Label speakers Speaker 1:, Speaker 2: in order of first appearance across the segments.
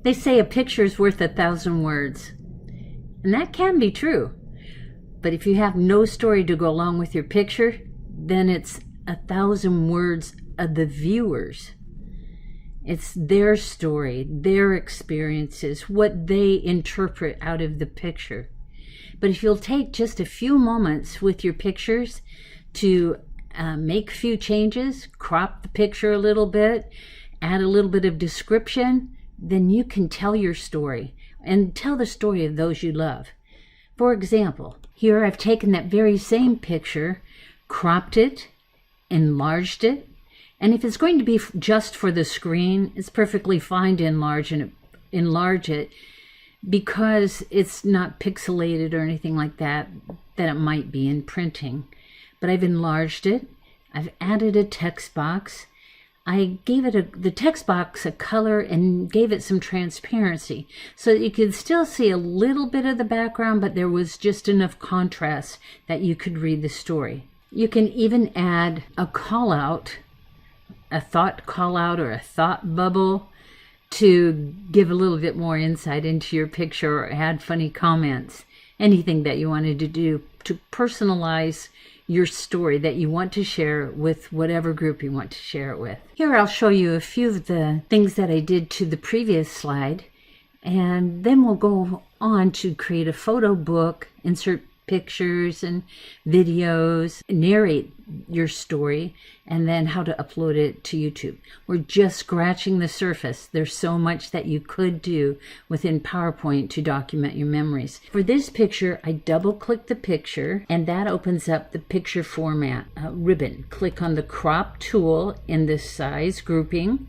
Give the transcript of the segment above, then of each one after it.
Speaker 1: They say a picture is worth 1,000 words. And that can be true. But if you have no story to go along with your picture, then it's 1,000 words of the viewers. It's their story, their experiences, what they interpret out of the picture. But if you'll take just a few moments with your pictures to make a few changes, crop the picture a little bit, add a little bit of description, then you can tell your story and tell the story of those you love. For example, here I've taken that very same picture, cropped it, enlarged it, and if it's going to be just for the screen, it's perfectly fine to enlarge it because it's not pixelated or anything like that it might be in printing. But I've enlarged it. I've added a text box. I gave it the text box a color and gave it some transparency so that you could still see a little bit of the background, but there was just enough contrast that you could read the story. You can even add a call out, a thought call out or a thought bubble to give a little bit more insight into your picture or add funny comments. Anything that you wanted to do to personalize your story that you want to share with whatever group you want to share it with. Here I'll show you a few of the things that I did to the previous slide, and then we'll go on to create a photo book, insert pictures and videos, narrate your story, and then how to upload it to YouTube. We're just scratching the surface. There's so much that you could do within PowerPoint to document your memories. For this picture, I double-click the picture, and that opens up the picture format ribbon. Click on the crop tool in the size grouping,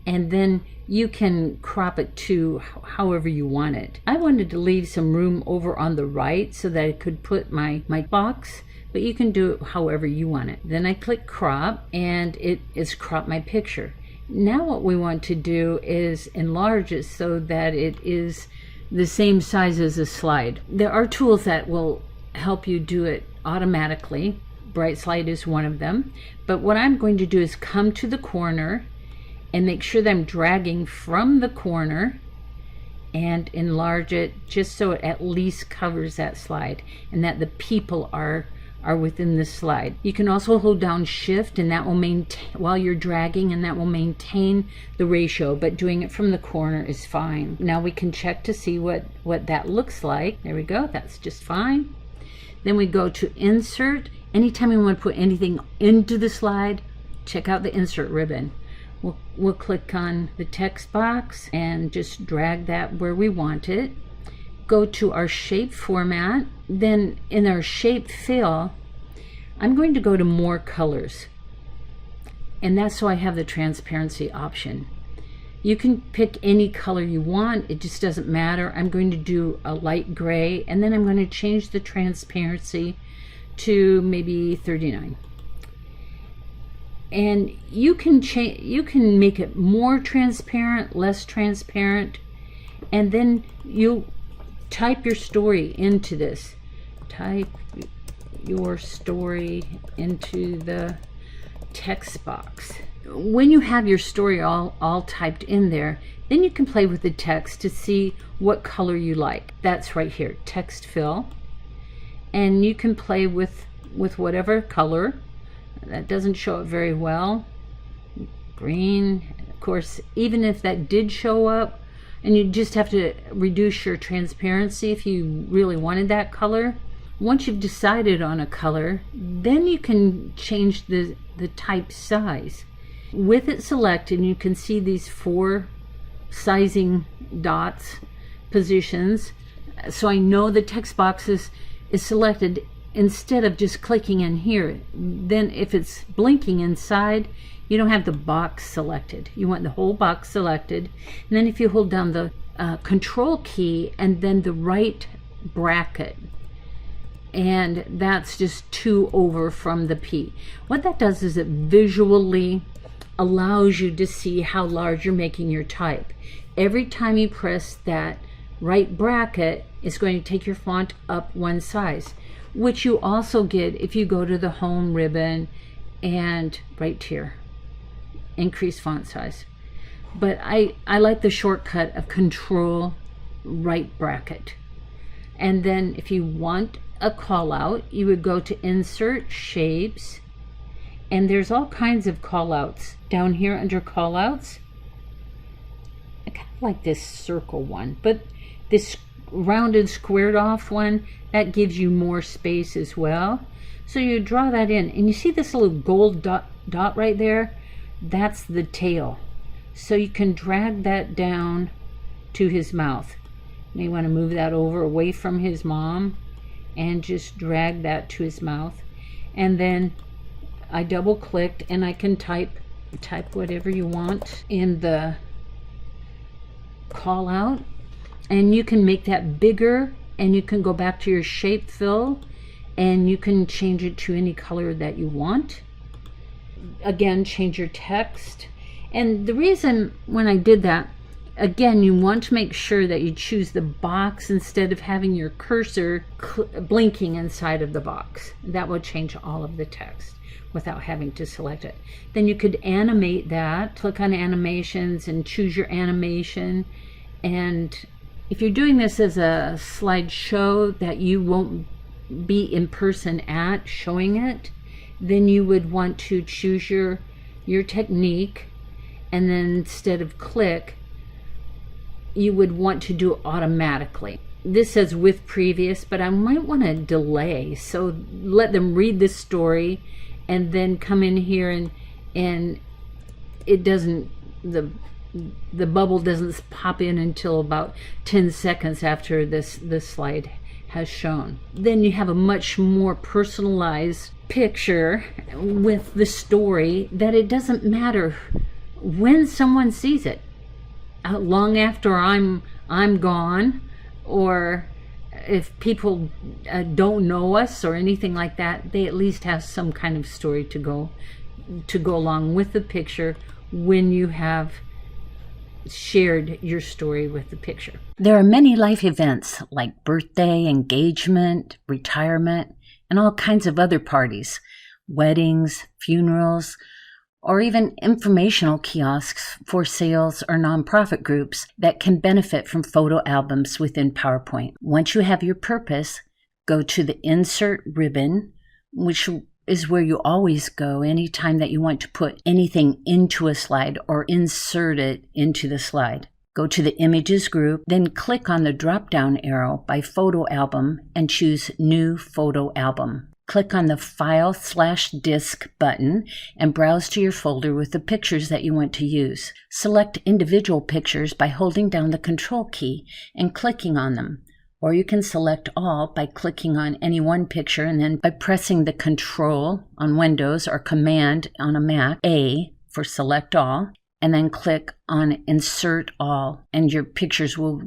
Speaker 1: and then you can crop it to however you want it. I wanted to leave some room over on the right so that I could put my box, but you can do it however you want it. Then I click crop, and it is cropped my picture. Now what we want to do is enlarge it so that it is the same size as a slide. There are tools that will help you do it automatically. Bright Slide is one of them. But what I'm going to do is come to the corner and make sure that I'm dragging from the corner and enlarge it just so it at least covers that slide and that the people are within the slide. You can also hold down Shift, and that will maintain while you're dragging, and that will maintain the ratio, but doing it from the corner is fine. Now we can check to see what that looks like. There we go, that's just fine. Then we go to Insert. Anytime we want to put anything into the slide, check out the Insert ribbon. We'll click on the text box and just drag that where we want it. Go to our shape format. Then in our shape fill, I'm going to go to more colors. And that's so I have the transparency option. You can pick any color you want. It just doesn't matter. I'm going to do a light gray, and then I'm going to change the transparency to maybe 39. And you can make it more transparent, less transparent, and then you type your story into this. Type your story into the text box. When you have your story all typed in there, then you can play with the text to see what color you like. That's right here, text fill. And you can play with whatever color. That doesn't show it very well. Green, of course, even if that did show up, and you just have to reduce your transparency if you really wanted that color. Once you've decided on a color, then you can change the type size. With it selected, you can see these 4 sizing dots, positions, so I know the text box is selected instead of just clicking in here. Then if it's blinking inside, you don't have the box selected. You want the whole box selected. And then if you hold down the control key and then the right bracket, and that's just 2 over from the P. What that does is it visually allows you to see how large you're making your type. Every time you press that right bracket, it's going to take your font up 1 size, which you also get if you go to the home ribbon and right here, increase font size. but I like the shortcut of Control right bracket. And then if you want a call out, you would go to Insert Shapes, and there's all kinds of call outs down here under call outs. I kind of like this circle one, but this rounded squared off one, that gives you more space as well. So you draw that in, and you see this little gold dot right there? That's the tail. So you can drag that down to his mouth. You may want to move that over away from his mom and just drag that to his mouth. And then I double clicked, and I can type whatever you want in the call out, and you can make that bigger, and you can go back to your shape fill, and you can change it to any color that you want. Again, change your text. And the reason when I did that, again, you want to make sure that you choose the box instead of having your cursor blinking inside of the box. That will change all of the text without having to select it. Then you could animate that, click on animations and choose your animation. And if you're doing this as a slideshow that you won't be in person at showing it, then you would want to choose your technique, and then instead of click, you would want to do it automatically. This says with previous, but I might want to delay, so let them read the story and then come in here, and it doesn't, the bubble doesn't pop in until about 10 seconds after this slide has shown. Then you have a much more personalized picture with the story, that it doesn't matter when someone sees it, long after I'm gone, or if people don't know us or anything like that, they at least have some kind of story to go along with the picture when you have shared your story with the picture. There are many life events like birthday, engagement, retirement, and all kinds of other parties, weddings, funerals, or even informational kiosks for sales or nonprofit groups that can benefit from photo albums within PowerPoint. Once you have your purpose, go to the Insert ribbon, which is where you always go anytime that you want to put anything into a slide or insert it into the slide. Go to the Images group, then click on the drop-down arrow by Photo Album and choose New Photo Album. Click on the File/Disk button and browse to your folder with the pictures that you want to use. Select individual pictures by holding down the Control key and clicking on them. Or you can select all by clicking on any one picture and then by pressing the Control on Windows or Command on a Mac, A for Select All, and then click on Insert All, and your pictures will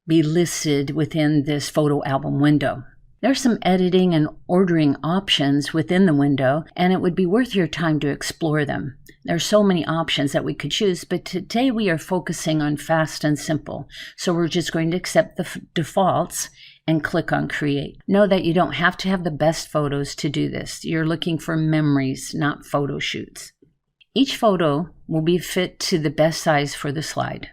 Speaker 1: be listed within this photo album window. There's some editing and ordering options within the window, and it would be worth your time to explore them. There are so many options that we could choose, but today we are focusing on fast and simple. So we're just going to accept the defaults and click on Create. Know that you don't have to have the best photos to do this. You're looking for memories, not photo shoots. Each photo will be fit to the best size for the slide.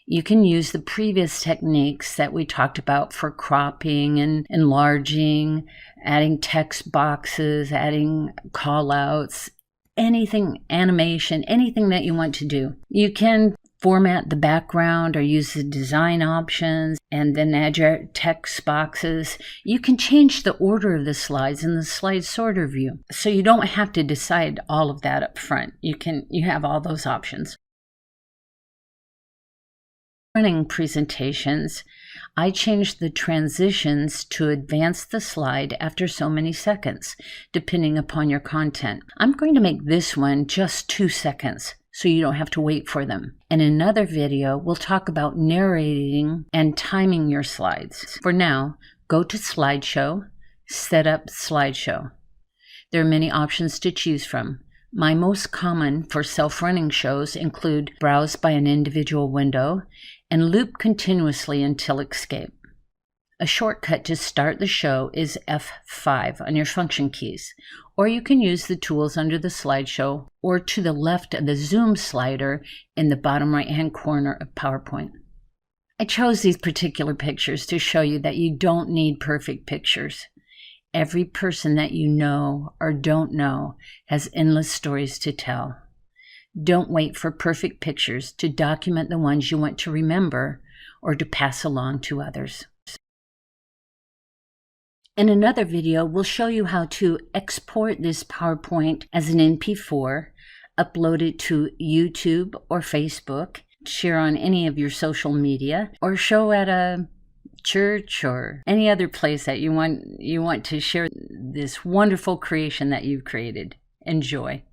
Speaker 1: You can use the previous techniques that we talked about for cropping and enlarging, adding text boxes, adding call-outs, anything, animation, anything that you want to do. You can format the background or use the design options and then add your text boxes. You can change the order of the slides in the slide sorter view. So you don't have to decide all of that up front. You have all those options. Running presentations, I changed the transitions to advance the slide after so many seconds, depending upon your content. I'm going to make this one just 2 seconds, so you don't have to wait for them. In another video, we'll talk about narrating and timing your slides. For now, go to Slideshow, set up Slideshow. There are many options to choose from. My most common for self-running shows include browse by an individual window and loop continuously until escape. A shortcut to start the show is F5 on your function keys, or you can use the tools under the slideshow or to the left of the zoom slider in the bottom right-hand corner of PowerPoint. I chose these particular pictures to show you that you don't need perfect pictures. Every person that you know or don't know has endless stories to tell. Don't wait for perfect pictures to document the ones you want to remember or to pass along to others. In another video, we'll show you how to export this PowerPoint as an MP4, upload it to YouTube or Facebook, share on any of your social media, or show at a church or any other place that you want to share this wonderful creation that you've created. Enjoy.